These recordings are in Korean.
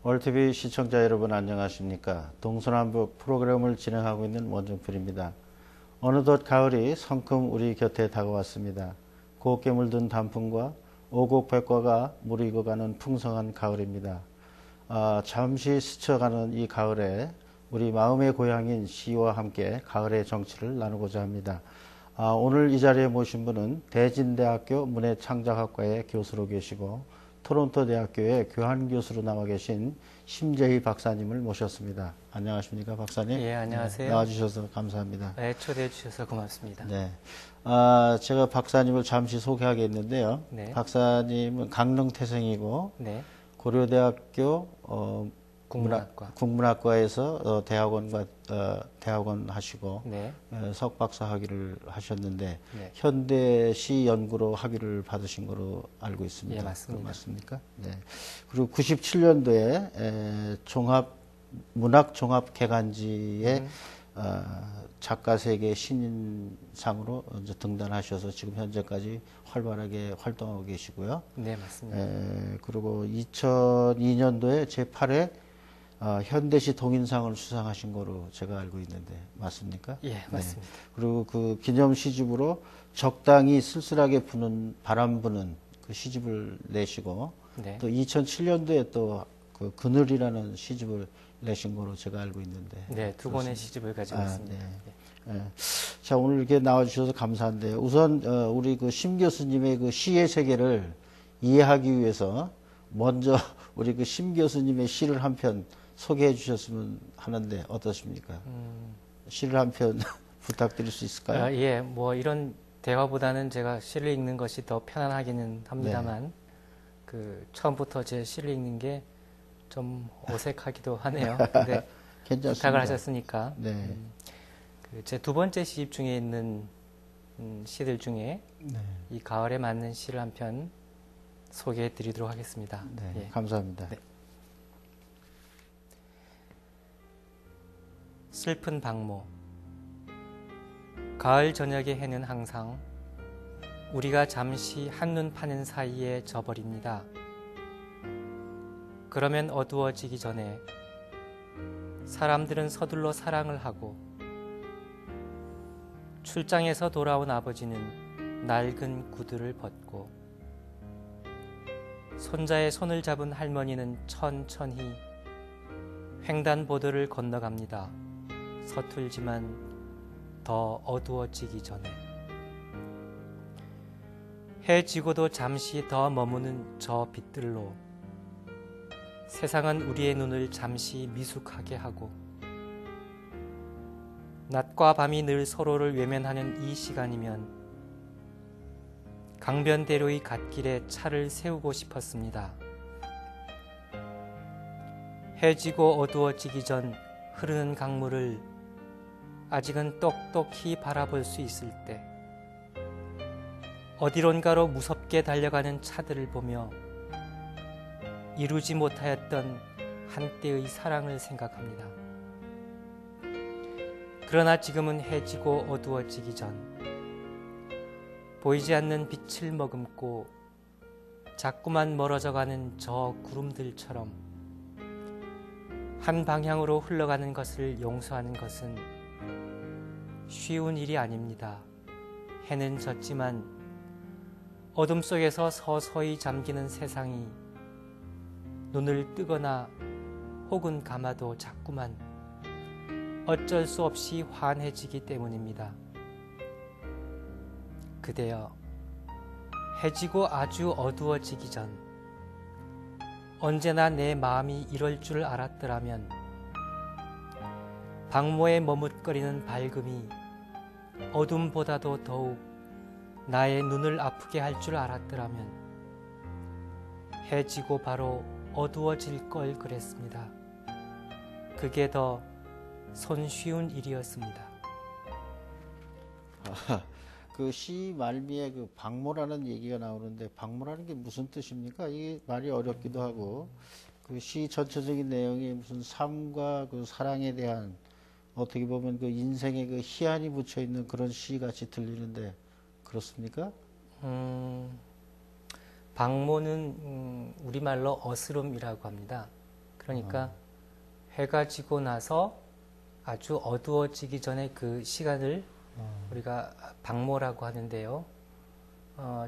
월TV 시청자 여러분 안녕하십니까. 동서남북 프로그램을 진행하고 있는 원정필입니다. 어느덧 가을이 성큼 우리 곁에 다가왔습니다. 곱게 물든 단풍과 오곡백과가 무르익어가는 풍성한 가을입니다. 잠시 스쳐가는 이 가을에 우리 마음의 고향인 시와 함께 가을의 정취를 나누고자 합니다. 오늘 이 자리에 모신 분은 대진대학교 문해창작학과의 교수로 계시고 토론토 대학교의 교환교수로 나와 계신 심재희 박사님을 모셨습니다. 안녕하십니까, 박사님? 예, 안녕하세요. 네, 나와주셔서 감사합니다. 네, 초대해 주셔서 고맙습니다. 네. 제가 박사님을 잠시 소개하겠는데요. 네. 박사님은 강릉 태생이고, 네. 고려대학교 국문학과. 국문학과에서 대학원 하시고 네. 석박사 학위를 하셨는데 네. 현대시 연구로 학위를 받으신 거로 알고 있습니다. 예, 맞습니다. 맞습니까? 네. 그리고 97년도에 문학 종합 개간지에 작가 세계 신인상으로 이제 등단하셔서 지금 현재까지 활발하게 활동하고 계시고요. 네, 맞습니다. 그리고 2002년도에 제8회 현대시 동인상을 수상하신 거로 제가 알고 있는데 맞습니까? 예, 맞습니다. 네. 그리고 그 기념 시집으로 적당히 쓸쓸하게 부는 바람 부는 그 시집을 내시고 네. 또 2007년도에 또 그 그늘이라는 시집을 내신 거로 제가 알고 있는데 네, 두 권의 시집을 가지고 있습니다. 네. 네. 자, 오늘 이렇게 나와주셔서 감사한데요. 우선 우리 그 심 교수님의 그 시의 세계를 이해하기 위해서 먼저 우리 그 심 교수님의 시를 한 편 소개해 주셨으면 하는데 어떠십니까? 시를 한 편 부탁드릴 수 있을까요? 예, 뭐 이런 대화보다는 제가 시를 읽는 것이 더 편안하기는 합니다만, 네. 그 처음부터 제 시를 읽는 게 좀 어색하기도 하네요. 근데 괜찮습니다. 부탁을 하셨으니까, 네. 제 두 번째 시집 중에 있는 시들 중에 네. 이 가을에 맞는 시를 한 편 소개해 드리도록 하겠습니다. 네. 예. 감사합니다. 네. 슬픈 박모. 가을 저녁의 해는 항상 우리가 잠시 한눈 파는 사이에 져버립니다. 그러면 어두워지기 전에 사람들은 서둘러 사랑을 하고 출장에서 돌아온 아버지는 낡은 구두를 벗고 손자의 손을 잡은 할머니는 천천히 횡단보도를 건너갑니다. 서툴지만 더 어두워지기 전에 해 지고도 잠시 더 머무는 저 빛들로 세상은 우리의 눈을 잠시 미숙하게 하고 낮과 밤이 늘 서로를 외면하는 이 시간이면 강변대로의 갓길에 차를 세우고 싶었습니다. 해지고 어두워지기 전 흐르는 강물을 아직은 똑똑히 바라볼 수 있을 때 어디론가로 무섭게 달려가는 차들을 보며 이루지 못하였던 한때의 사랑을 생각합니다. 그러나 지금은 해지고 어두워지기 전 보이지 않는 빛을 머금고 자꾸만 멀어져가는 저 구름들처럼 한 방향으로 흘러가는 것을 용서하는 것은 쉬운 일이 아닙니다. 해는 졌지만 어둠 속에서 서서히 잠기는 세상이 눈을 뜨거나 혹은 감아도 자꾸만 어쩔 수 없이 환해지기 때문입니다. 그대여, 해지고 아주 어두워지기 전 언제나 내 마음이 이럴 줄 알았더라면 박모에 머뭇거리는 밝음이 어둠보다도 더욱 나의 눈을 아프게 할 줄 알았더라면 해지고 바로 어두워질 걸 그랬습니다. 그게 더 손쉬운 일이었습니다. 그 시 말미에 그 박모라는 얘기가 나오는데 박모라는 게 무슨 뜻입니까? 이게 말이 어렵기도 하고 그 시 전체적인 내용이 무슨 삶과 그 사랑에 대한 어떻게 보면 그 인생의 그 희한이 묻혀 있는 그런 시 같이 들리는데 그렇습니까? 박모는 우리말로 어스름이라고 합니다. 그러니까 해가 지고 나서 아주 어두워지기 전에 그 시간을 우리가 박모라고 하는데요.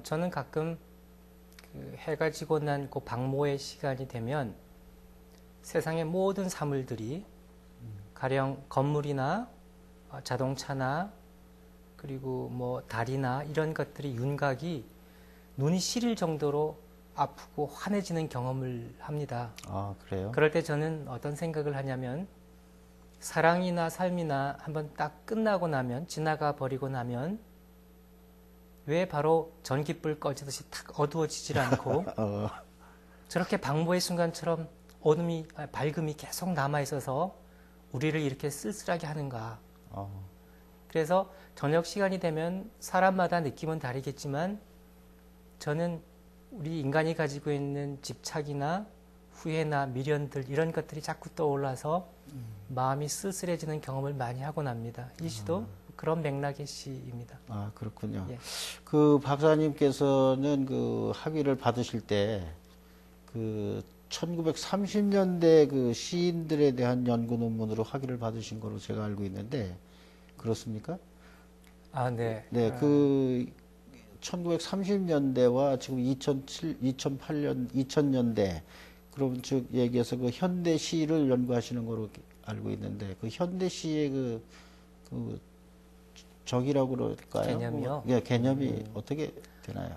저는 가끔 그 해가 지고 난 그 박모의 시간이 되면 세상의 모든 사물들이 가령 건물이나 자동차나 그리고 뭐 달이나 이런 것들이 윤곽이 눈이 시릴 정도로 아프고 환해지는 경험을 합니다. 아, 그래요? 그럴 때 저는 어떤 생각을 하냐면 사랑이나 삶이나 한번 딱 끝나고 나면 지나가 버리고 나면 왜 바로 전깃불 꺼지듯이 탁 어두워지질 않고 저렇게 방모의 순간처럼 밝음이 계속 남아있어서 우리를 이렇게 쓸쓸하게 하는가. 그래서 저녁 시간이 되면 사람마다 느낌은 다르겠지만 저는 우리 인간이 가지고 있는 집착이나 후회나 미련들 이런 것들이 자꾸 떠올라서 마음이 쓸쓸해지는 경험을 많이 하곤 합니다. 이 시도 그런 맥락의 시입니다. 아, 그렇군요. 예. 그 박사님께서는 그 학위를 받으실 때 그 1930년대 그 시인들에 대한 연구 논문으로 학위를 받으신 거로 제가 알고 있는데 그렇습니까? 아, 네. 네, 그 1930년대와 지금 2008년, 2000년대 그럼 즉 얘기해서 그 현대 시를 연구하시는 거로 알고 있는데 그 현대 시의 그 적이라고 그럴까요? 개념이요? 예, 개념이 어떻게 되나요?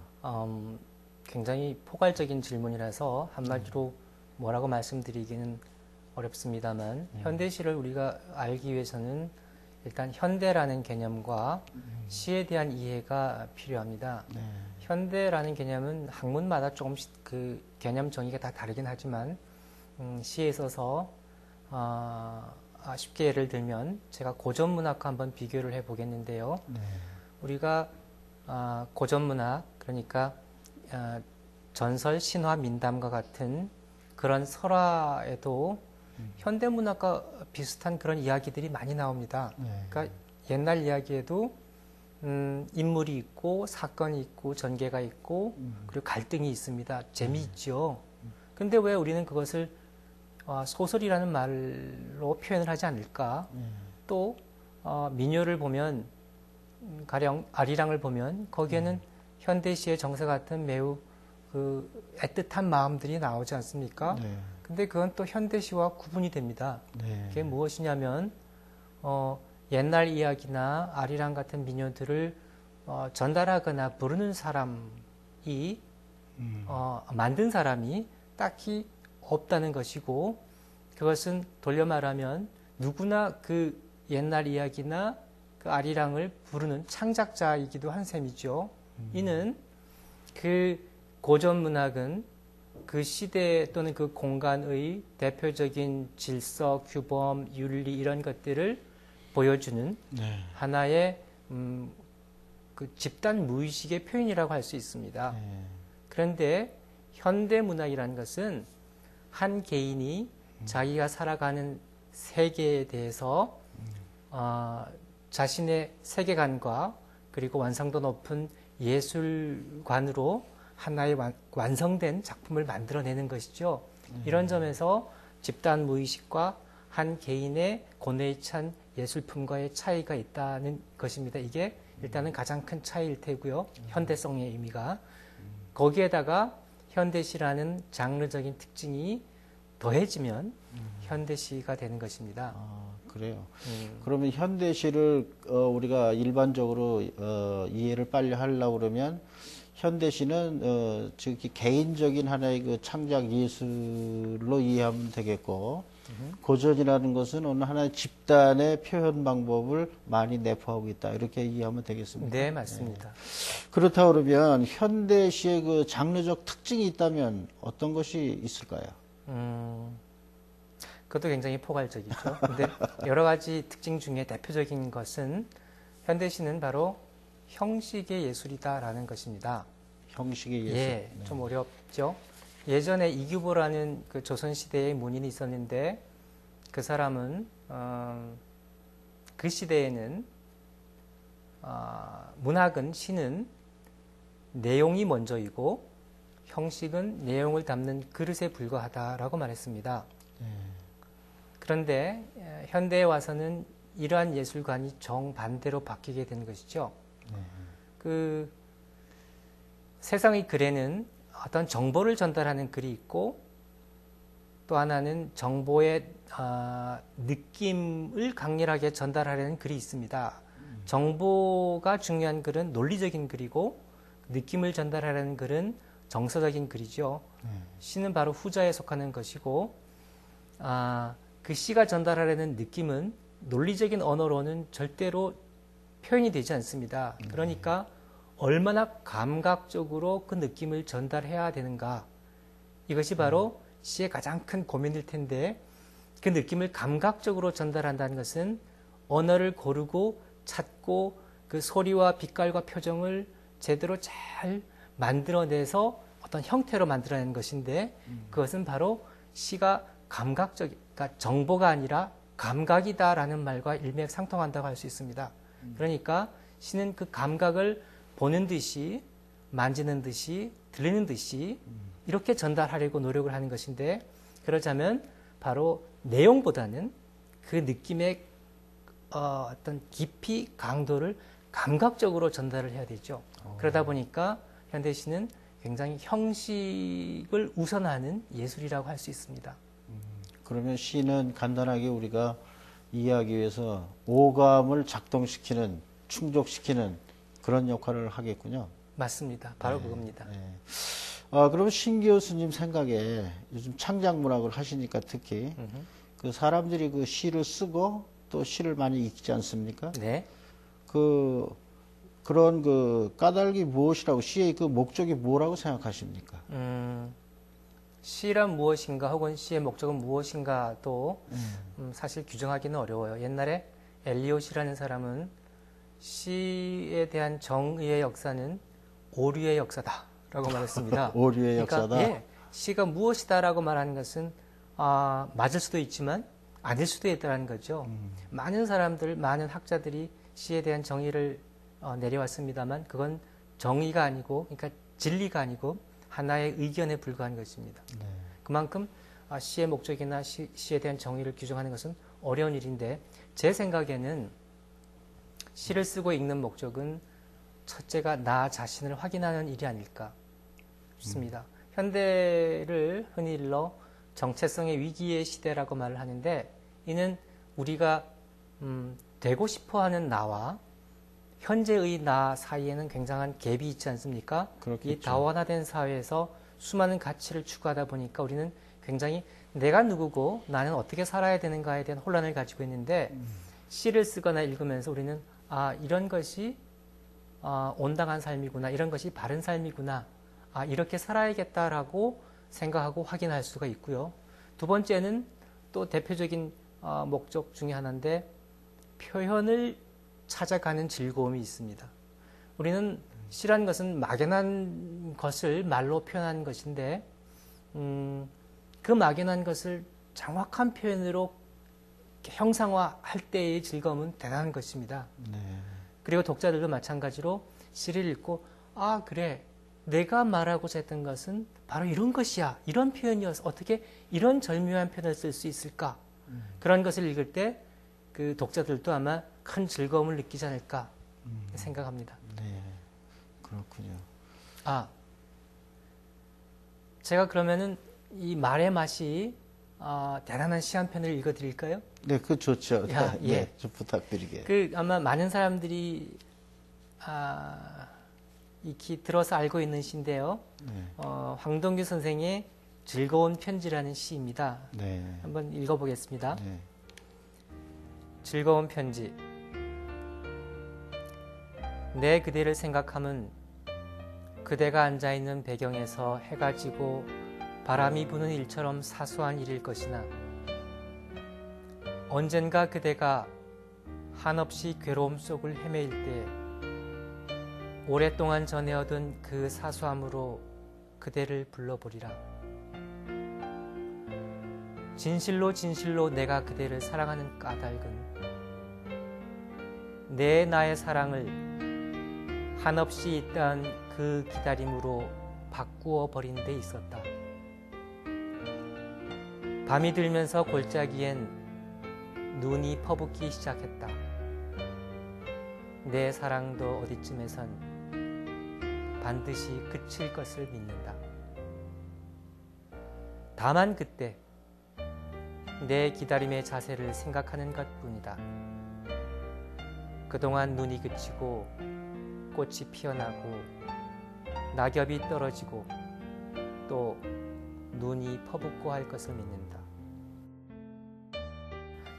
굉장히 포괄적인 질문이라서 한마디로 뭐라고 말씀드리기는 어렵습니다만 현대시를 우리가 알기 위해서는 일단 현대라는 개념과 시에 대한 이해가 필요합니다. 네. 현대라는 개념은 학문마다 조금씩 그 개념 정의가 다 다르긴 하지만 시에 있어서 쉽게 예를 들면 제가 고전문학과 한번 비교를 해보겠는데요. 네. 우리가 고전문학 그러니까 전설, 신화, 민담과 같은 그런 설화에도 현대문학과 비슷한 그런 이야기들이 많이 나옵니다. 네. 그러니까 옛날 이야기에도 인물이 있고 사건이 있고 전개가 있고 그리고 갈등이 있습니다. 재미있죠. 근데 왜 우리는 그것을 소설이라는 말로 표현을 하지 않을까? 또 민요를 보면 가령 아리랑을 보면 거기에는 현대시의 정서 같은 매우 그 애틋한 마음들이 나오지 않습니까? 네. 근데 그건 또 현대시와 구분이 됩니다. 네. 그게 무엇이냐면 옛날 이야기나 아리랑 같은 민요들을 전달하거나 부르는 사람이 만든 사람이 딱히 없다는 것이고 그것은 돌려 말하면 누구나 그 옛날 이야기나 그 아리랑을 부르는 창작자이기도 한 셈이죠. 이는 그 고전 문학은 그 시대 또는 그 공간의 대표적인 질서, 규범, 윤리 이런 것들을 보여주는 네. 하나의 그 집단 무의식의 표현이라고 할 수 있습니다. 네. 그런데 현대 문학이라는 것은 한 개인이 자기가 살아가는 세계에 대해서 자신의 세계관과 그리고 완성도 높은 예술관으로 하나의 완성된 작품을 만들어내는 것이죠. 이런 점에서 집단 무의식과 한 개인의 고뇌에 찬 예술품과의 차이가 있다는 것입니다. 이게 일단은 가장 큰 차이일 테고요. 현대성의 의미가. 거기에다가 현대시라는 장르적인 특징이 더해지면 현대시가 되는 것입니다. 아, 그래요. 그러면 현대시를 우리가 일반적으로 이해를 빨리 하려고 그러면 현대시는 즉 개인적인 하나의 그 창작 예술로 이해하면 되겠고 고전이라는 것은 어느 하나의 집단의 표현 방법을 많이 내포하고 있다 이렇게 이해하면 되겠습니다. 네, 맞습니다. 그렇다 그러면 현대시의 그 장르적 특징이 있다면 어떤 것이 있을까요? 그것도 굉장히 포괄적이죠. 근데 여러 가지 특징 중에 대표적인 것은 현대시는 바로 형식의 예술이다라는 것입니다. 형식의 예술. 예, 좀 어렵죠. 예전에 이규보라는 그 조선시대의 문인이 있었는데 그 사람은 그 시대에는 문학은 시는 내용이 먼저이고 형식은 내용을 담는 그릇에 불과하다라고 말했습니다. 그런데 현대에 와서는 이러한 예술관이 정반대로 바뀌게 된 것이죠. 그 세상의 글에는 어떤 정보를 전달하는 글이 있고 또 하나는 정보의 느낌을 강렬하게 전달하려는 글이 있습니다. 정보가 중요한 글은 논리적인 글이고 느낌을 전달하려는 글은 정서적인 글이죠. 시는 바로 후자에 속하는 것이고 그 시가 전달하려는 느낌은 논리적인 언어로는 절대로 표현이 되지 않습니다. 그러니까 얼마나 감각적으로 그 느낌을 전달해야 되는가. 이것이 바로 시의 가장 큰 고민일 텐데 그 느낌을 감각적으로 전달한다는 것은 언어를 고르고 찾고 그 소리와 빛깔과 표정을 제대로 잘 만들어내서 어떤 형태로 만들어내는 것인데 그것은 바로 시가 감각적, 그러니까 정보가 아니라 감각이다라는 말과 일맥상통한다고 할 수 있습니다. 그러니까 시는 그 감각을 보는 듯이 만지는 듯이 들리는 듯이 이렇게 전달하려고 노력을 하는 것인데 그러자면 바로 내용보다는 그 느낌의 어떤 깊이 강도를 감각적으로 전달을 해야 되죠. 그러다 보니까 현대시는 굉장히 형식을 우선하는 예술이라고 할 수 있습니다. 그러면 시는 간단하게 우리가 이해하기 위해서 오감을 작동시키는, 충족시키는 그런 역할을 하겠군요. 맞습니다. 바로 그겁니다. 그럼 신 교수님 생각에 요즘 창작문학을 하시니까 특히 그 사람들이 그 시를 쓰고 또 시를 많이 읽지 않습니까? 네. 그런 그 까닭이 무엇이라고, 시의 그 목적이 뭐라고 생각하십니까? 시란 무엇인가 혹은 시의 목적은 무엇인가도 사실 규정하기는 어려워요. 옛날에 엘리엇이라는 사람은 시에 대한 정의의 역사는 오류의 역사다라고 말했습니다. 오류의 역사다? 그러니까, 예, 시가 무엇이다라고 말하는 것은 맞을 수도 있지만 아닐 수도 있다는 거죠. 많은 사람들, 많은 학자들이 시에 대한 정의를 내려왔습니다만 그건 정의가 아니고, 그러니까 진리가 아니고 하나의 의견에 불과한 것입니다. 그만큼 시의 목적이나 시에 대한 정의를 규정하는 것은 어려운 일인데 제 생각에는 시를 쓰고 읽는 목적은 첫째가 나 자신을 확인하는 일이 아닐까 싶습니다. 현대를 흔히 일러 정체성의 위기의 시대라고 말을 하는데 이는 우리가 되고 싶어하는 나와 현재의 나 사이에는 굉장한 갭이 있지 않습니까? 그렇겠죠. 이 다원화된 사회에서 수많은 가치를 추구하다 보니까 우리는 굉장히 내가 누구고 나는 어떻게 살아야 되는가에 대한 혼란을 가지고 있는데 시를 쓰거나 읽으면서 우리는 이런 것이 온당한 삶이구나, 이런 것이 바른 삶이구나, 이렇게 살아야겠다라고 생각하고 확인할 수가 있고요. 두 번째는 또 대표적인 목적 중에 하나인데 표현을 찾아가는 즐거움이 있습니다. 우리는 시란 것은 막연한 것을 말로 표현하는 것인데 그 막연한 것을 정확한 표현으로 형상화할 때의 즐거움은 대단한 것입니다. 그리고 독자들도 마찬가지로 시를 읽고 그래, 내가 말하고자 했던 것은 바로 이런 것이야, 이런 표현이어서 어떻게 이런 절묘한 표현을 쓸 수 있을까, 그런 것을 읽을 때 그 독자들도 아마 큰 즐거움을 느끼지 않을까 생각합니다. 네, 그렇군요. 제가 그러면은 이 말의 맛이 대단한 시 한 편을 읽어드릴까요? 네, 그 좋죠. 예. 좀 부탁드리게. 아마 많은 사람들이 익히 들어서 알고 있는 시인데요. 황동규 선생의 즐거운 편지라는 시입니다. 네. 한번 읽어보겠습니다. 네. 즐거운 편지. 내 그대를 생각함은 그대가 앉아있는 배경에서 해가 지고 바람이 부는 일처럼 사소한 일일 것이나 언젠가 그대가 한없이 괴로움 속을 헤매일 때 오랫동안 전해오던 그 사소함으로 그대를 불러보리라. 진실로 진실로 내가 그대를 사랑하는 까닭은 내 나의 사랑을 한없이 있던 그 기다림으로 바꾸어 버린 데 있었다. 밤이 들면서 골짜기엔 눈이 퍼붓기 시작했다. 내 사랑도 어디쯤에선 반드시 그칠 것을 믿는다. 다만 그때 내 기다림의 자세를 생각하는 것뿐이다. 그동안 눈이 그치고 꽃이 피어나고 낙엽이 떨어지고 또 눈이 퍼붓고 할 것을 믿는다.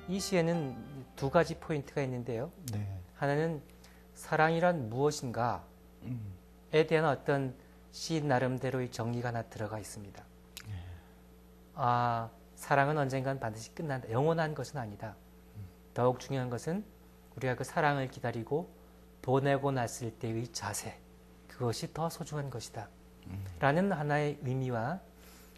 이 시에는 두 가지 포인트가 있는데요. 네. 하나는 사랑이란 무엇인가에 대한 어떤 시인 나름대로의 정리가 하나 들어가 있습니다. 사랑은 언젠간 반드시 끝난다. 영원한 것은 아니다. 더욱 중요한 것은 우리가 그 사랑을 기다리고 보내고 났을 때의 자세, 그것이 더 소중한 것이다. 라는 하나의 의미와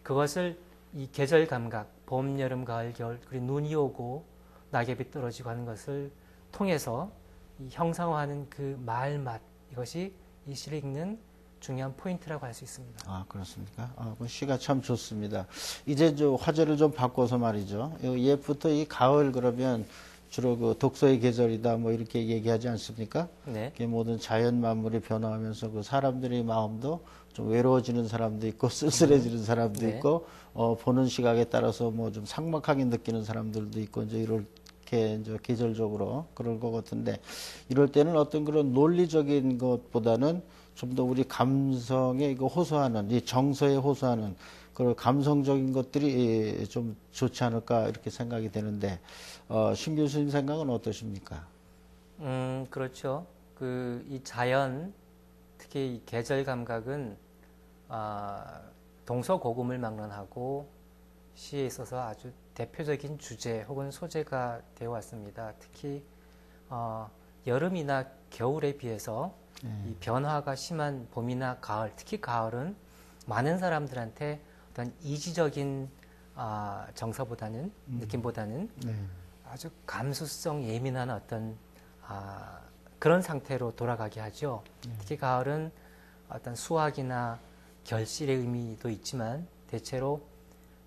그것을 이 계절 감각, 봄, 여름, 가을, 겨울, 그리고 눈이 오고 낙엽이 떨어지고 하는 것을 통해서 이 형상화하는 그 말맛, 이것이 이 시를 읽는 중요한 포인트라고 할 수 있습니다. 아, 그렇습니까? 그 시가 참 좋습니다. 이제 화제를 좀 바꿔서 말이죠. 옛부터 이 가을 그러면 주로 그 독서의 계절이다 뭐 이렇게 얘기하지 않습니까? 네. 모든 자연 만물이 변화하면서 그 사람들의 마음도 좀 외로워지는 사람도 있고 쓸쓸해지는 사람도 네. 있고 보는 시각에 따라서 뭐 좀 삭막하게 느끼는 사람들도 있고 이제 이렇게 이제 계절적으로 그럴 것 같은데 이럴 때는 어떤 그런 논리적인 것보다는 좀 더 우리 감성에 이거 호소하는 이 정서에 호소하는 그런 감성적인 것들이 좀 좋지 않을까 이렇게 생각이 되는데 신 교수님 생각은 어떠십니까? 그렇죠. 이 자연, 특히 이 계절 감각은 동서고금을 막론하고 시에 있어서 아주 대표적인 주제 혹은 소재가 되어 왔습니다. 특히 여름이나 겨울에 비해서 이 변화가 심한 봄이나 가을, 특히 가을은 많은 사람들한테 어떤 이지적인 정서보다는 느낌보다는 아주 감수성 예민한 어떤 그런 상태로 돌아가게 하죠. 특히 가을은 어떤 수확이나 결실의 의미도 있지만 대체로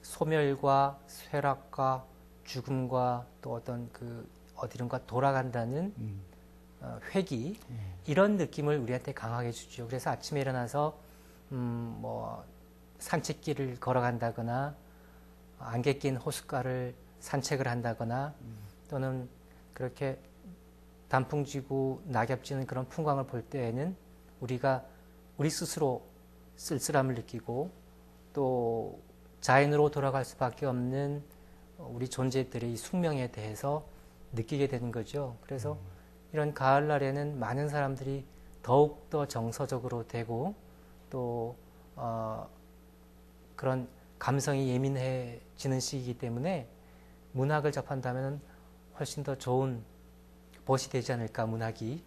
소멸과 쇠락과 죽음과 또 어떤 어디론가 돌아간다는 회귀 이런 느낌을 우리한테 강하게 주죠. 그래서 아침에 일어나서 뭐 산책길을 걸어간다거나 안개 낀 호숫가를 산책을 한다거나 또는 그렇게 단풍 지고 낙엽 지는 그런 풍광을 볼 때에는 우리 스스로 쓸쓸함을 느끼고 또 자연으로 돌아갈 수밖에 없는 우리 존재들의 숙명에 대해서 느끼게 되는 거죠. 그래서 이런 가을날에는 많은 사람들이 더욱더 정서적으로 되고 또 그런 감성이 예민해지는 시기이기 때문에 문학을 접한다면 훨씬 더 좋은 벗이 되지 않을까, 문학이.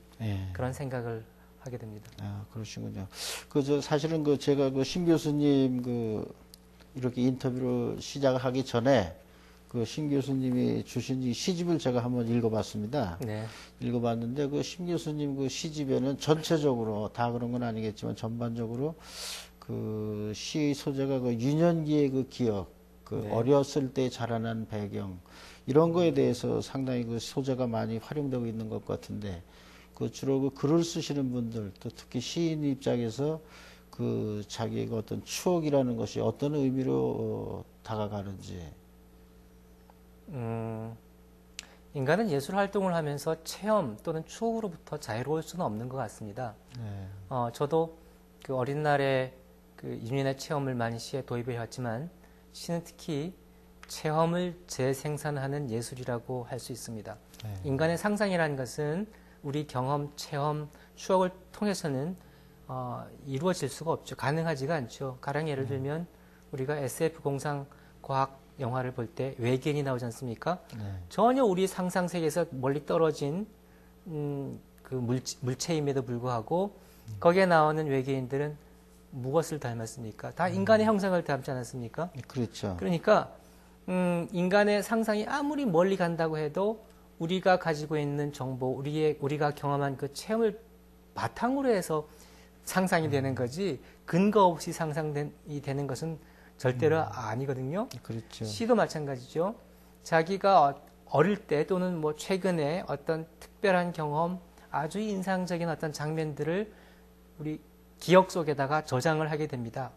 그런 생각을 하게 됩니다. 그러시군요. 사실은 제가 신 교수님 이렇게 인터뷰를 시작하기 전에 신 교수님이 주신 이 시집을 제가 한번 읽어봤습니다. 네. 읽어봤는데 신 교수님 시집에는 전체적으로 다 그런 건 아니겠지만 전반적으로 시의 소재가 유년기의 기억, 네. 어렸을 때 자라난 배경 이런 거에 대해서 상당히 소재가 많이 활용되고 있는 것 같은데 주로 글을 쓰시는 분들 또 특히 시인 입장에서 자기의 어떤 추억이라는 것이 어떤 의미로 다가가는지. 인간은 예술 활동을 하면서 체험 또는 추억으로부터 자유로울 수는 없는 것 같습니다. 네. 저도 어린 날에 유년의 체험을 많이 시에 도입해 왔지만 시는 특히 체험을 재생산하는 예술이라고 할 수 있습니다. 네. 인간의 상상이라는 것은 우리 경험, 체험, 추억을 통해서는 이루어질 수가 없죠. 가능하지가 않죠. 가령 예를 들면 우리가 SF 공상 과학 영화를 볼 때 외계인이 나오지 않습니까? 네. 전혀 우리 상상 세계에서 멀리 떨어진 물체임에도 불구하고 거기에 나오는 외계인들은 무엇을 닮았습니까? 다 인간의 형상을 닮지 않았습니까? 그렇죠. 그러니까 인간의 상상이 아무리 멀리 간다고 해도 우리가 가지고 있는 정보, 우리가 경험한 그 체험을 바탕으로 해서 상상이 되는 거지 근거 없이 상상이 되는 것은 절대로 아니거든요. 그렇죠. 시도 마찬가지죠. 자기가 어릴 때 또는 뭐 최근에 어떤 특별한 경험, 아주 인상적인 어떤 장면들을 우리 기억 속에다가 저장을 하게 됩니다.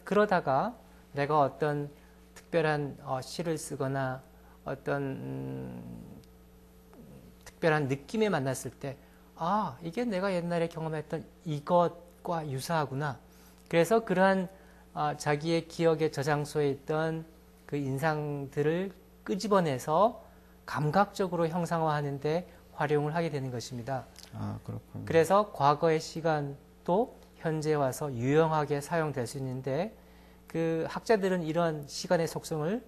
그러다가 내가 어떤 특별한 시를 쓰거나 어떤 특별한 느낌에 만났을 때, 아, 이게 내가 옛날에 경험했던 이것과 유사하구나. 그래서 그러한 자기의 기억의 저장소에 있던 그 인상들을 끄집어내서 감각적으로 형상화하는데 활용을 하게 되는 것입니다. 아, 그렇군요. 그래서 과거의 시간도 현재 와서 유용하게 사용될 수 있는데, 그 학자들은 이런 시간의 속성을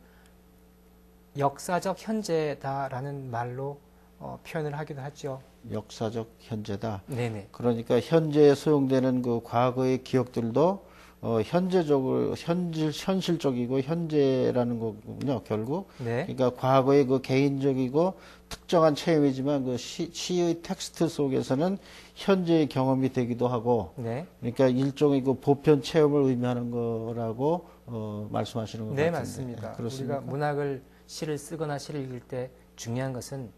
역사적 현재다라는 말로 표현을 하기도 하죠. 역사적 현재다. 네네. 그러니까 현재에 소용되는 그 과거의 기억들도 현재적으로 현실적이고 현재라는 거군요. 결국. 네. 그러니까 과거의 그 개인적이고 특정한 체험이지만 그 시의 텍스트 속에서는 현재의 경험이 되기도 하고. 네. 그러니까 일종의 그 보편 체험을 의미하는 거라고 말씀하시는 것 네, 같은데. 맞습니다. 그렇습니까? 우리가 문학을 시를 쓰거나 시를 읽을 때 중요한 것은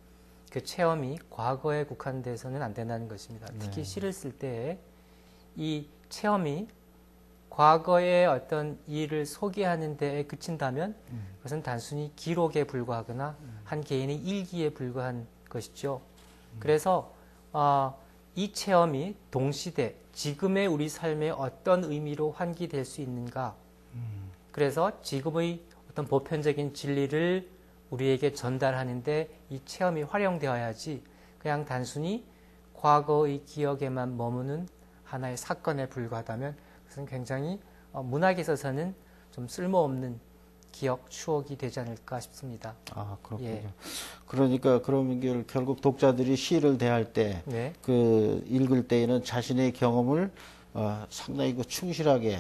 그 체험이 과거에 국한돼서는 안 된다는 것입니다. 특히 시를 쓸 때 이 체험이 과거의 어떤 일을 소개하는 데에 그친다면 그것은 단순히 기록에 불과하거나 한 개인의 일기에 불과한 것이죠. 그래서 이 체험이 동시대 지금의 우리 삶에 어떤 의미로 환기될 수 있는가. 그래서 지금의 어떤 보편적인 진리를 우리에게 전달하는데 이 체험이 활용되어야지 그냥 단순히 과거의 기억에만 머무는 하나의 사건에 불과하다면 그것은 굉장히 문학에 있어서는 좀 쓸모없는 기억, 추억이 되지 않을까 싶습니다. 아, 그렇군요. 예. 그러니까 그러면 결국 독자들이 시를 대할 때, 네. 그 읽을 때에는 자신의 경험을 상당히 그 충실하게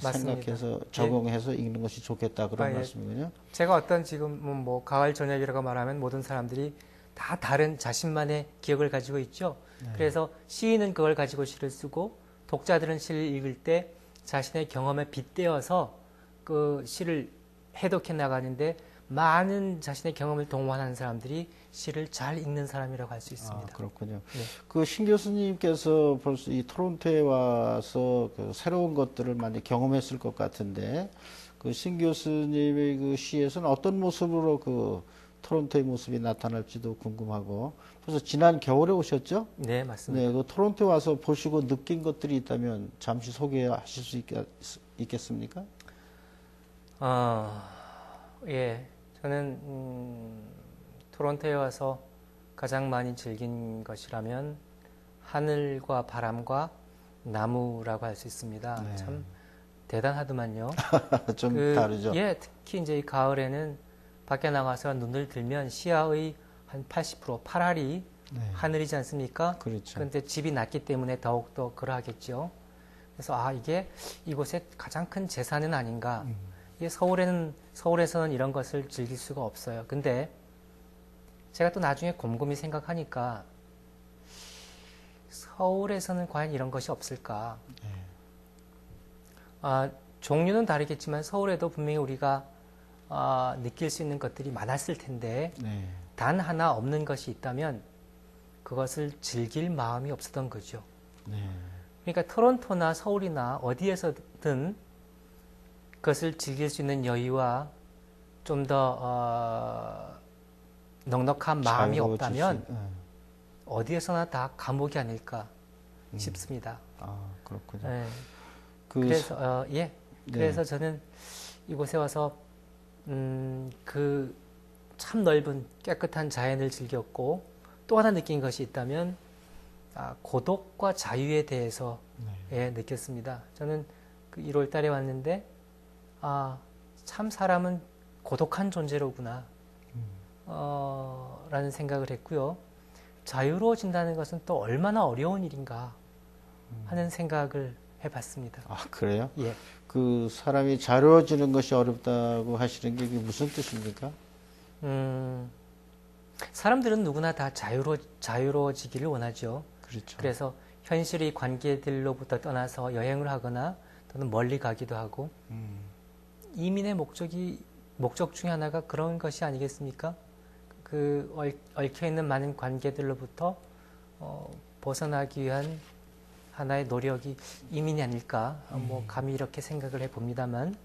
맞습니다. 생각해서 적용해서 읽는 것이 좋겠다 그런 예. 말씀이군요. 제가 어떤 지금 뭐 가을 저녁이라고 말하면 모든 사람들이 다 다른 자신만의 기억을 가지고 있죠. 그래서 시인은 그걸 가지고 시를 쓰고 독자들은 시를 읽을 때 자신의 경험에 빗대어서 그 시를 해독해 나가는데 많은 자신의 경험을 동원하는 사람들이 시를 잘 읽는 사람이라고 할 수 있습니다. 아, 그렇군요. 네. 그 신 교수님께서 벌써 이 토론토에 와서 그 새로운 것들을 많이 경험했을 것 같은데, 그 신 교수님의 그 시에서는 어떤 모습으로 그 토론토의 모습이 나타날지도 궁금하고, 그래서 지난 겨울에 오셨죠? 네, 맞습니다. 네, 그 토론토에 와서 보시고 느낀 것들이 있다면 잠시 소개하실 수 있겠습니까? 예, 저는 토론토에 와서 가장 많이 즐긴 것이라면 하늘과 바람과 나무라고 할 수 있습니다. 네. 참 대단하더만요. 좀 다르죠? 예, 특히 이제 이 가을에는 밖에 나가서 눈을 들면 시야의 한 80% 파랄이 네. 하늘이지 않습니까? 그렇죠. 그런데 집이 낮기 때문에 더욱더 그러하겠죠. 그래서 이게 이곳의 가장 큰 재산은 아닌가. 이게 서울에서는 이런 것을 즐길 수가 없어요. 근데 제가 또 나중에 곰곰이 생각하니까 서울에서는 과연 이런 것이 없을까? 종류는 다르겠지만 서울에도 분명히 우리가 느낄 수 있는 것들이 많았을 텐데 네. 단 하나 없는 것이 있다면 그것을 즐길 마음이 없었던 거죠. 네. 그러니까 토론토나 서울이나 어디에서든 그것을 즐길 수 있는 여유와 좀 더 넉넉한 마음이 없다면 어디에서나 다 감옥이 아닐까 싶습니다. 아, 그렇군요. 네. 그래서 네. 그래서 저는 이곳에 와서 그 참 넓은 깨끗한 자연을 즐겼고 또 하나 느낀 것이 있다면 고독과 자유에 대해서 느꼈습니다. 저는 그 1월 달에 왔는데 참 사람은 고독한 존재로구나 라는 생각을 했고요. 자유로워진다는 것은 또 얼마나 어려운 일인가 하는 생각을 해봤습니다. 아, 그래요? 예. 그 사람이 자유로워지는 것이 어렵다고 하시는 게 이게 무슨 뜻입니까? 사람들은 누구나 다 자유로워지기를 원하죠. 그렇죠. 그래서 현실의 관계들로부터 떠나서 여행을 하거나 또는 멀리 가기도 하고 이민의 목적 중에 하나가 그런 것이 아니겠습니까? 그 얽혀 있는 많은 관계들로부터 벗어나기 위한 하나의 노력이 이민이 아닐까, 뭐 감히 이렇게 생각을 해봅니다만,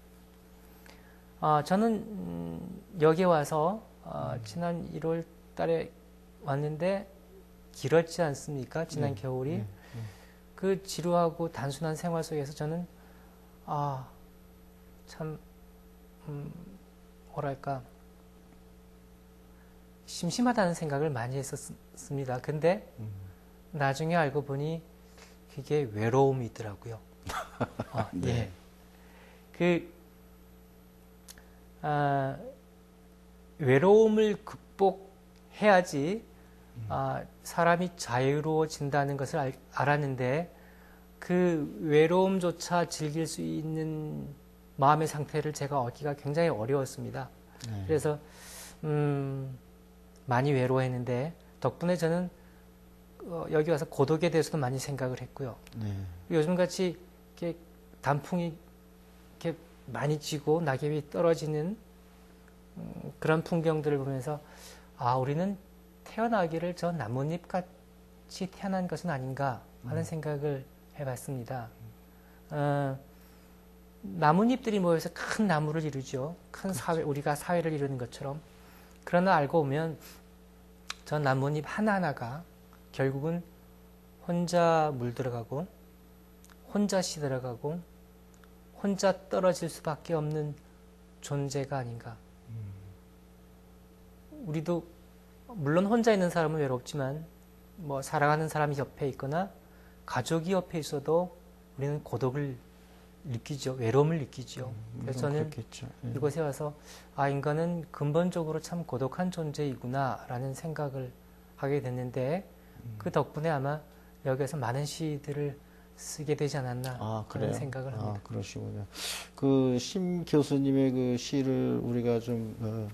저는 여기에 와서 지난 1월 달에 왔는데 길었지 않습니까? 지난 겨울이. 그 지루하고 단순한 생활 속에서 저는 참 뭐랄까 심심하다는 생각을 많이 했었습니다. 근데 나중에 알고 보니 그게 외로움이더라고요. 네. 예. 외로움을 극복해야지 사람이 자유로워진다는 것을 알았는데 그 외로움조차 즐길 수 있는 마음의 상태를 제가 얻기가 굉장히 어려웠습니다. 네. 그래서 많이 외로워했는데 덕분에 저는 여기 와서 고독에 대해서도 많이 생각을 했고요. 네. 요즘같이 이렇게 단풍이 이렇게 많이 지고 낙엽이 떨어지는 그런 풍경들을 보면서 우리는 태어나기를 저 나뭇잎 같이 태어난 것은 아닌가 하는 생각을 해봤습니다. 나뭇잎들이 모여서 큰 나무를 이루죠. 큰 사회, 우리가 사회를 이루는 것처럼. 그러나 알고 보면 저 나뭇잎 하나하나가 결국은 혼자 물들어가고 혼자 시들어가고 혼자 떨어질 수밖에 없는 존재가 아닌가. 우리도 물론 혼자 있는 사람은 외롭지만 뭐 사랑하는 사람이 옆에 있거나 가족이 옆에 있어도 우리는 고독을 느끼죠. 외로움을 느끼죠. 그래서 저는 이곳에 와서 인간은 근본적으로 참 고독한 존재이구나 라는 생각을 하게 됐는데 그 덕분에 아마 여기에서 많은 시들을 쓰게 되지 않았나 그런 생각을 합니다. 그러시군요. 그 심 교수님의 그 시를 우리가 좀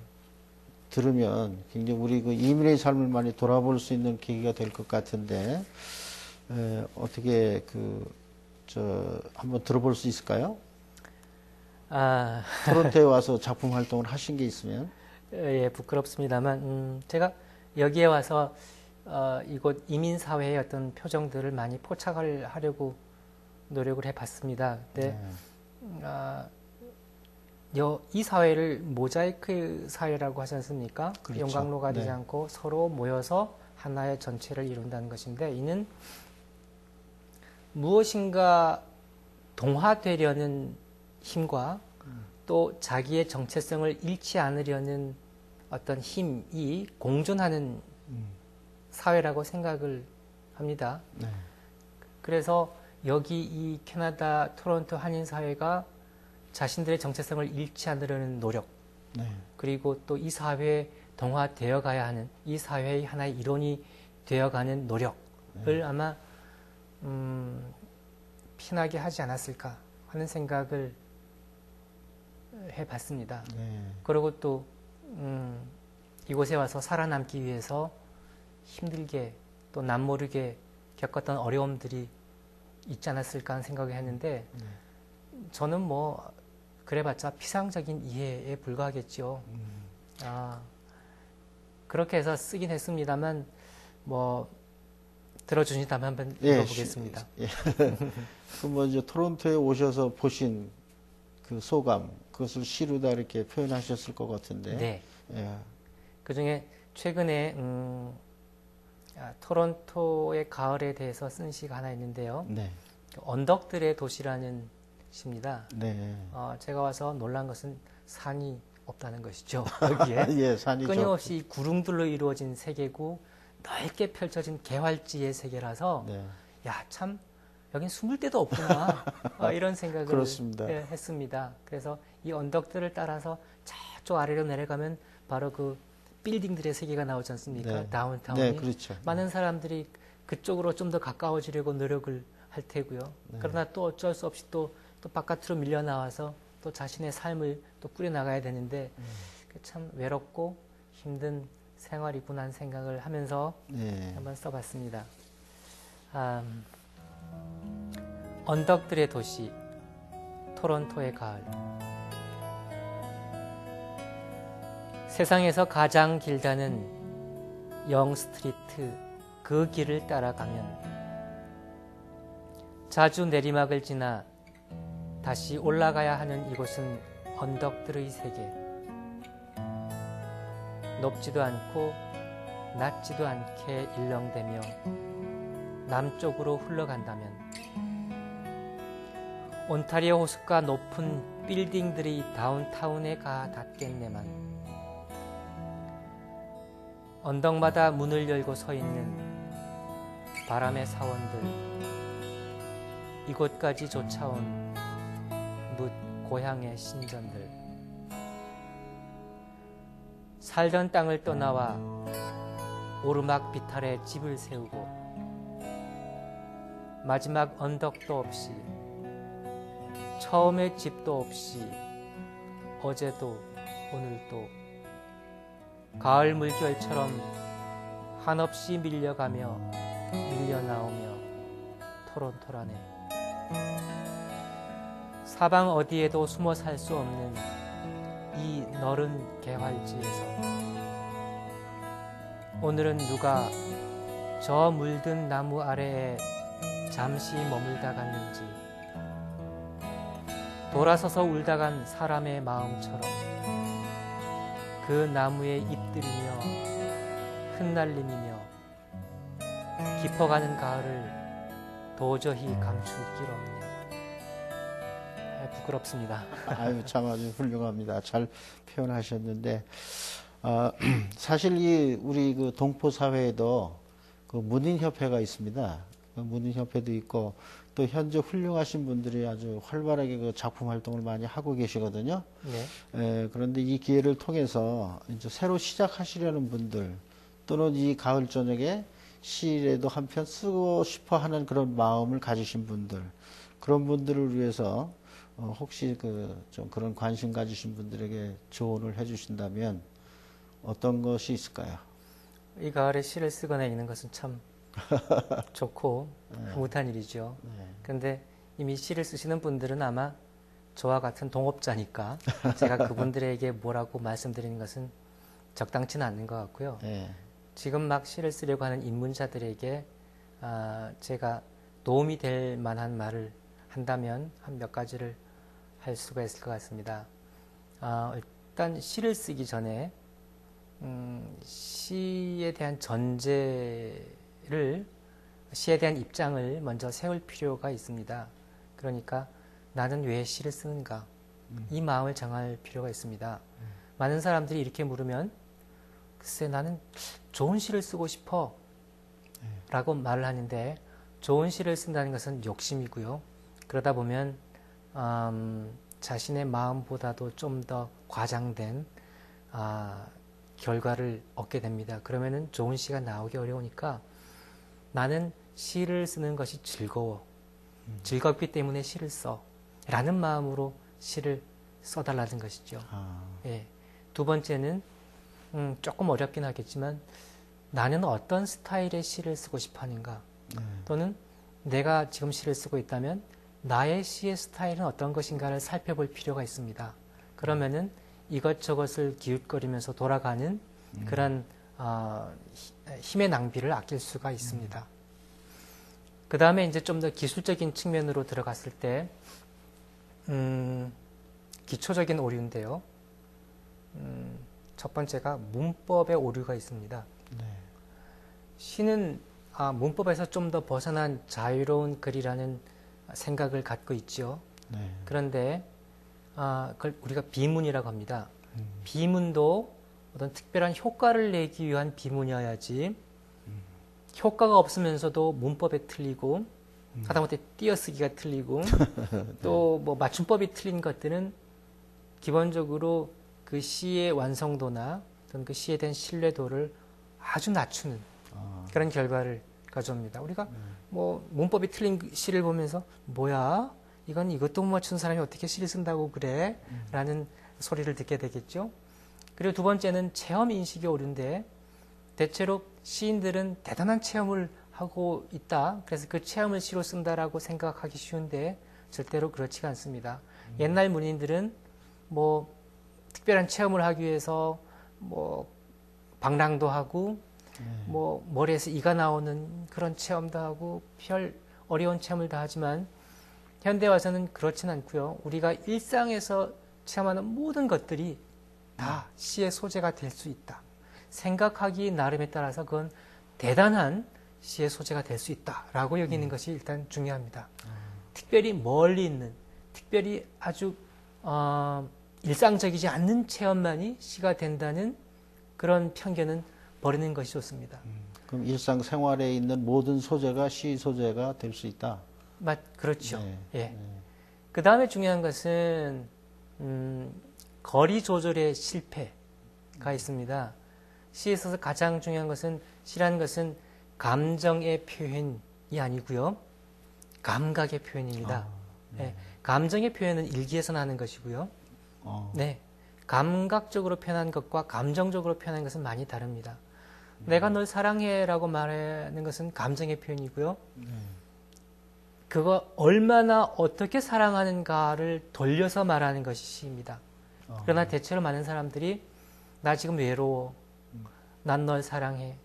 들으면 굉장히 우리 그 이민의 삶을 많이 돌아볼 수 있는 계기가 될 것 같은데 어떻게 한번 들어볼 수 있을까요? 토론토에 와서 작품 활동을 하신 게 있으면? 예, 부끄럽습니다만, 제가 여기에 와서, 이곳 이민사회의 어떤 표정들을 많이 포착을 하려고 노력을 해봤습니다. 근데, 이 사회를 모자이크 사회라고 하지 않습니까? 그렇죠. 용광로가 되지 않고 서로 모여서 하나의 전체를 이룬다는 것인데, 이는 무엇인가 동화되려는 힘과 또 자기의 정체성을 잃지 않으려는 어떤 힘이 공존하는 사회라고 생각을 합니다. 네. 그래서 여기 이 캐나다 토론토 한인사회가 자신들의 정체성을 잃지 않으려는 노력, 그리고 또 이 사회에 동화되어 가야 하는, 이 사회의 하나의 일원이 되어가는 노력을 아마 피나게 하지 않았을까 하는 생각을 해봤습니다. 그리고 또 이곳에 와서 살아남기 위해서 힘들게 또 남모르게 겪었던 어려움들이 있지 않았을까 하는 생각을 했는데 저는 뭐 그래봤자 피상적인 이해에 불과하겠죠. 그렇게 해서 쓰긴 했습니다만 뭐 들어주신다면 한번 읽어보겠습니다. 그럼 먼저 토론토에 오셔서 보신 그 소감, 그것을 시로다 이렇게 표현하셨을 것 같은데. 네. 그 중에 최근에 토론토의 가을에 대해서 쓴 시가 하나 있는데요. 언덕들의 도시라는 시입니다. 제가 와서 놀란 것은 산이 없다는 것이죠. 여기에 산이죠. 끊임없이 구릉들로 이루어진 세계고 넓게 펼쳐진 개활지의 세계라서 참 여긴 숨을 데도 없구나 이런 생각을 했습니다. 그래서 이 언덕들을 따라서 저쪽 아래로 내려가면 바로 그 빌딩들의 세계가 나오지 않습니까? 다운타운이. 그렇죠. 많은 사람들이 그쪽으로 좀 더 가까워지려고 노력을 할 테고요. 그러나 또 어쩔 수 없이 또 바깥으로 밀려 나와서 또 자신의 삶을 또 꾸려나가야 되는데 참 외롭고 힘든 생활이구나 하는 생각을 하면서 한번 써봤습니다. 언덕들의 도시, 토론토의 가을. 세상에서 가장 길다는 영 스트리트 그 길을 따라가면 자주 내리막을 지나 다시 올라가야 하는 이곳은 언덕들의 세계. 높지도 않고 낮지도 않게 일렁대며 남쪽으로 흘러간다면 온타리오 호수가 높은 빌딩들이 다운타운에 가 닿겠네만 언덕마다 문을 열고 서 있는 바람의 사원들, 이곳까지 쫓아온 뭇 고향의 신전들, 살던 땅을 떠나와 오르막 비탈에 집을 세우고 마지막 언덕도 없이 처음의 집도 없이 어제도 오늘도 가을 물결처럼 한없이 밀려가며 밀려나오며 토론토라네. 사방 어디에도 숨어 살 수 없는 이 너른 개활지에서 오늘은 누가 저 물든 나무 아래에 잠시 머물다 갔는지 돌아서서 울다 간 사람의 마음처럼 그 나무에 잎들이며 흩날림이며 깊어가는 가을을 도저히 감출 길 없냐. 부끄럽습니다. 아유, 참 아주 훌륭합니다. 잘 표현하셨는데, 사실 우리 그 동포 사회에도 그 문인협회가 있습니다. 그 문인협회도 있고, 또 현재 훌륭하신 분들이 아주 활발하게 그 작품 활동을 많이 하고 계시거든요. 네. 그런데 이 기회를 통해서 이제 새로 시작하시려는 분들, 또는 이 가을 저녁에 시라도 한 편 쓰고 싶어 하는 그런 마음을 가지신 분들, 그런 분들을 위해서 혹시 좀 그런 관심 가지신 분들에게 조언을 해주신다면 어떤 것이 있을까요? 이 가을에 시를 쓰거나 읽는 것은 참 좋고 흐뭇한 일이죠. 그런데 이미 시를 쓰시는 분들은 아마 저와 같은 동업자니까 제가 그분들에게 뭐라고 말씀드리는 것은 적당치는 않는 것 같고요. 지금 막 시를 쓰려고 하는 입문자들에게 제가 도움이 될 만한 말을 한다면 한 몇 가지를 할 수가 있을 것 같습니다. 일단 시를 쓰기 전에 시에 대한 전제를, 시에 대한 입장을 먼저 세울 필요가 있습니다. 그러니까 나는 왜 시를 쓰는가? 이 마음을 정할 필요가 있습니다. 많은 사람들이 이렇게 물으면 글쎄 나는 좋은 시를 쓰고 싶어 라고 말을 하는데, 좋은 시를 쓴다는 것은 욕심이고요. 그러다 보면 자신의 마음보다도 좀 더 과장된 결과를 얻게 됩니다. 그러면은 좋은 시가 나오기 어려우니까 나는 시를 쓰는 것이 즐거워. 즐겁기 때문에 시를 써. 라는 마음으로 시를 써달라는 것이죠. 예. 두 번째는 조금 어렵긴 하겠지만 나는 어떤 스타일의 시를 쓰고 싶어 하는가. 또는 내가 지금 시를 쓰고 있다면 나의 시의 스타일은 어떤 것인가를 살펴볼 필요가 있습니다. 그러면은 이것저것을 기웃거리면서 돌아가는 그런 힘의 낭비를 아낄 수가 있습니다. 그 다음에 이제 좀 더 기술적인 측면으로 들어갔을 때 기초적인 오류인데요. 첫 번째가 문법의 오류가 있습니다. 시는 문법에서 좀 더 벗어난 자유로운 글이라는 생각을 갖고 있죠. 그런데 그걸 우리가 비문이라고 합니다. 비문도 어떤 특별한 효과를 내기 위한 비문이어야지 효과가 없으면서도 문법에 틀리고 하다못해 띄어쓰기가 틀리고 또 뭐 맞춤법이 틀린 것들은 기본적으로 그 시의 완성도나 또는 그 시에 대한 신뢰도를 아주 낮추는 그런 결과를 가져옵니다. 우리가 뭐 문법이 틀린 시를 보면서 뭐야? 이건 이것도 못 맞춘 사람이 어떻게 시를 쓴다고 그래? 라는 소리를 듣게 되겠죠. 그리고 두 번째는 체험 인식이 오류인데 대체로 시인들은 대단한 체험을 하고 있다. 그래서 그 체험을 시로 쓴다라고 생각하기 쉬운데 절대로 그렇지가 않습니다. 옛날 문인들은 뭐 특별한 체험을 하기 위해서 뭐 방랑도 하고 뭐 머리에서 이가 나오는 그런 체험도 하고 별 어려운 체험을 다 하지만 현대 와서는 그렇진 않고요. 우리가 일상에서 체험하는 모든 것들이 다 시의 소재가 될 수 있다. 생각하기 나름에 따라서 그건 대단한 시의 소재가 될 수 있다라고 여기는 것이 일단 중요합니다. 특별히 멀리 있는, 특별히 아주 일상적이지 않는 체험만이 시가 된다는 그런 편견은 버리는 것이 좋습니다. 그럼 일상생활에 있는 모든 소재가 시 소재가 될 수 있다. 그렇죠. 네. 예. 그 다음에 중요한 것은 거리 조절의 실패가 있습니다. 시에 있어서 가장 중요한 것은 시라는 것은 감정의 표현이 아니고요. 감각의 표현입니다. 네. 감정의 표현은 일기에서 나는 것이고요. 네. 감각적으로 표현한 것과 감정적으로 표현한 것은 많이 다릅니다. 내가 널 사랑해라고 말하는 것은 감정의 표현이고요. 그거 얼마나 어떻게 사랑하는가를 돌려서 말하는 것이 시입니다. 그러나 대체로 많은 사람들이 나 지금 외로워. 난 널 사랑해.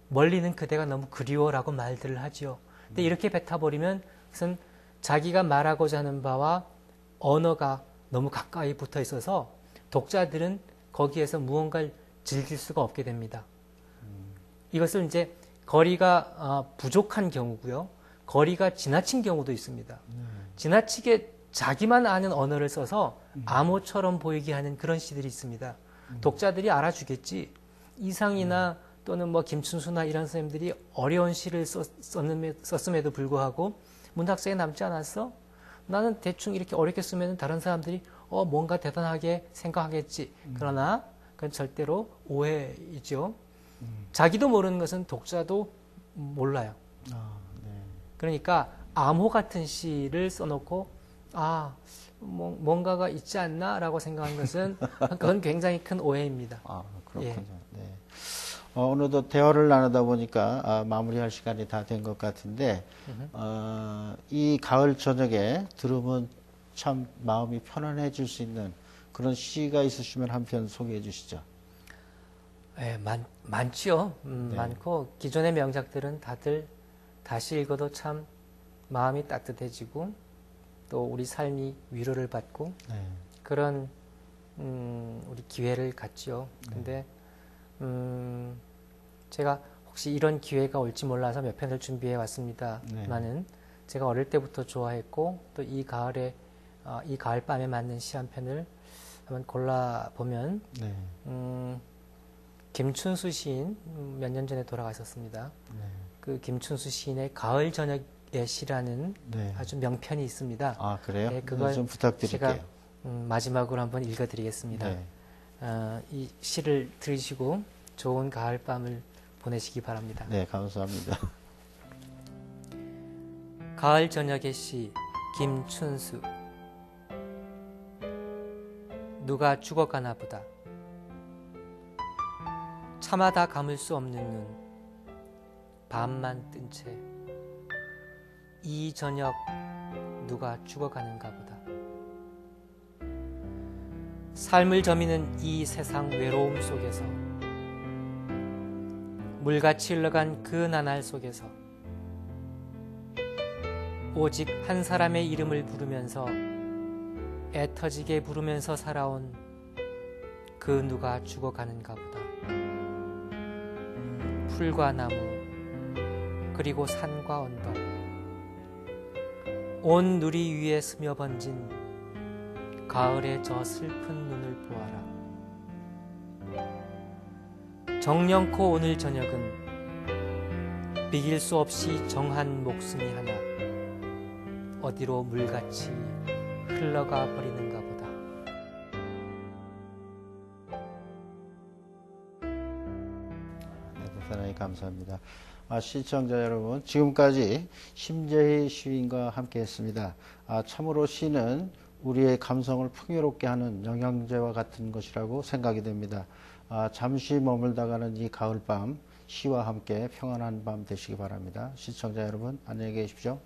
멀리는 그대가 너무 그리워라고 말들을 하지요. 근데 이렇게 뱉어버리면 그것은 자기가 말하고자 하는 바와 언어가 너무 가까이 붙어 있어서 독자들은 거기에서 무언가를 즐길 수가 없게 됩니다. 이것을 이제 거리가 부족한 경우고요. 거리가 지나친 경우도 있습니다. 지나치게 자기만 아는 언어를 써서 암호처럼 보이게 하는 그런 시들이 있습니다. 독자들이 알아주겠지. 이상이나 또는 뭐 김춘수나 이런 선생님들이 어려운 시를 썼음에도 불구하고 문학사에 남지 않았어? 나는 대충 이렇게 어렵게 쓰면 다른 사람들이 뭔가 대단하게 생각하겠지. 그러나 그건 절대로 오해이죠. 자기도 모르는 것은 독자도 몰라요. 그러니까 암호 같은 시를 써놓고 뭔가가 있지 않나라고 생각한 것은 그건 굉장히 큰 오해입니다. 그렇군요. 예. 네. 어느덧 대화를 나누다 보니까 마무리할 시간이 다 된 것 같은데 이 가을 저녁에 들으면 참 마음이 편안해질 수 있는 그런 시가 있으시면 한 편 소개해 주시죠. 네, 많지요. 많고 기존의 명작들은 다들 다시 읽어도 참 마음이 따뜻해지고 또 우리 삶이 위로를 받고 그런 우리 기회를 갖지요. 근데 제가 혹시 이런 기회가 올지 몰라서 몇 편을 준비해 왔습니다만은 제가 어릴 때부터 좋아했고 또 이 가을에 이 가을밤에 맞는 시 한 편을 한번 골라 보면 김춘수 시인 몇 년 전에 돌아가셨습니다. 그 김춘수 시인의 가을 저녁의 시라는 아주 명편이 있습니다. 그래요? 네, 그걸 좀 부탁드릴게요. 제가 마지막으로 한번 읽어드리겠습니다. 이 시를 들으시고 좋은 가을밤을 보내시기 바랍니다. 네, 감사합니다. 가을 저녁의 시 김춘수. 누가 죽어가나 보다. 차마다 감을 수 없는 눈, 밤만 뜬 채 이 저녁 누가 죽어가는가 보다. 삶을 저미는 이 세상 외로움 속에서 물같이 흘러간 그 나날 속에서 오직 한 사람의 이름을 부르면서 애터지게 부르면서 살아온 그 누가 죽어가는가 보다. 풀과 나무 그리고 산과 언덕 온 누리 위에 스며 번진 가을의 저 슬픈 눈을 보아라. 정령코 오늘 저녁은 비길 수 없이 정한 목숨이 하나 어디로 물같이 흘러가 버리는가 보다. 대단히 감사합니다. 시청자 여러분, 지금까지 심재희 시인과 함께 했습니다. 참으로 시는 우리의 감성을 풍요롭게 하는 영양제와 같은 것이라고 생각이 됩니다. 잠시 머물다가는 이 가을밤 시와 함께 평안한 밤 되시기 바랍니다. 시청자 여러분, 안녕히 계십시오.